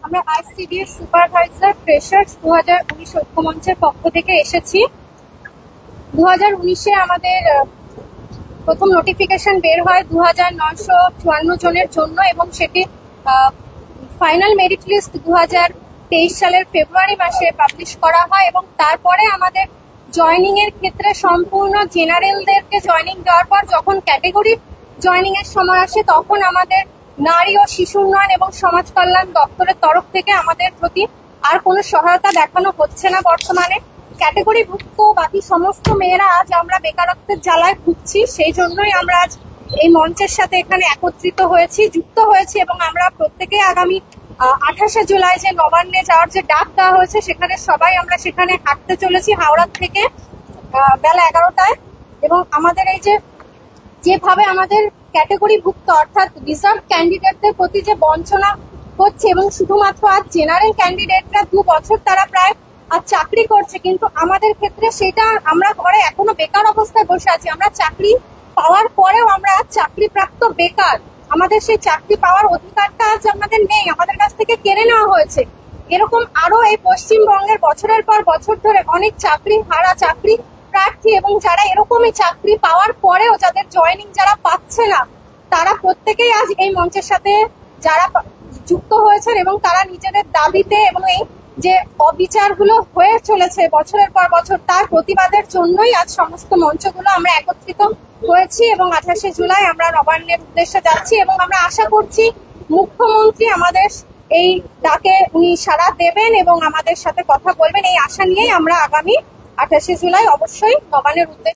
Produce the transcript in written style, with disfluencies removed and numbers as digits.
আমরা ICDS supervisor freshers 2019 ঐক্যমঞ্চের পক্ষ থেকে এসেছি। 2019-এ আমাদের প্রথম নোটিফিকেশন বের হয় 2954 জনের জন্য এবং সেটি ফাইনাল মেরিট লিস্ট 2023 সালের ফেব্রুয়ারি মাসে পাবলিশ করা হয় এবং তারপরে আমাদের জয়নিং এর ক্ষেত্রে সম্পূর্ণ জেনারেলদেরকে জয়নিং দেওয়ার পর যখন ক্যাটেগরি জয়নিং এর সময় আসে তখন আমাদের নারী ও শিশু উন্নয়ন এবং সমাজ কল্যাণ দপ্তরের তরফ থেকে আমাদের প্রতি আর কোনো সহায়তা দেখানো হচ্ছে না। বর্তমানে ক্যাটেগরিভুক্ত বাকি সমস্ত মেয়েরা আজ আমরা বেকারত্বের জ্বালায় ভুগছি, সেই জন্যই আমরা আজ এই মঞ্চের সাথে এখানে একত্রিত হয়েছি, যুক্ত হয়েছি এবং আমরা প্রত্যেকে আগামী 28শে জুলাই যে নবান্নে যাওয়ার যে ডাক দেওয়া হয়েছে সেখানে সবাই আমরা সেখানে হাঁটতে চলেছি হাওড়া থেকে বেলা 11টায়। এবং আমাদের এই যেভাবে আমাদের ক্যাটেগরিভুক্ত অর্থাৎ রিজার্ভ ক্যান্ডিডেটদের প্রতি যে বঞ্চনা হচ্ছে এবং শুধুমাত্র আজ জেনারেল ক্যান্ডিডেটরা 2 বছর তারা প্রায় আর চাকরি করছে, কিন্তু আমাদের ক্ষেত্রে সেটা আমরা ঘরে এখনো বেকার অবস্থায় বসে আছি। আমরা চাকরি পাওয়ার পরেও আমরা চাকরি প্রাপ্ত বেকার, আমাদের সেই চাকরি পাওয়ার অধিকারটা আজ আমাদের নেই, আমাদের কাছ থেকে কেড়ে নেওয়া হয়েছে। এরকম আরো এই পশ্চিমবঙ্গের বছরের পর বছর ধরে অনেক চাকরি হারা চাকরি প্রার্থী এবং যারা এরকমই চাকরি পাওয়ার পরেও যাদের জয়নিং যারা পাচ্ছে না তারা প্রত্যেকেই আজ এই মঞ্চের সাথে যারা যুক্ত হয়েছেন এবং তারা নিজেদের দাবিতে এবং এই যে অবিচারগুলো হয়ে চলেছে বছরের পর বছর তার প্রতিবাদের জন্যই আজ সমস্ত মঞ্চগুলো আমরা একত্রিত হয়েছি এবং 28শে জুলাই আমরা নবান্নের উদ্দেশ্যে যাচ্ছি এবং আমরা আশা করছি মুখ্যমন্ত্রী আমাদের এই ডাকে উনি সাড়া দেবেন এবং আমাদের সাথে কথা বলবেন। এই আশা নিয়েই আমরা আগামী 28শে জুলাই অবশ্যই নবান্নের উদ্দেশ্যে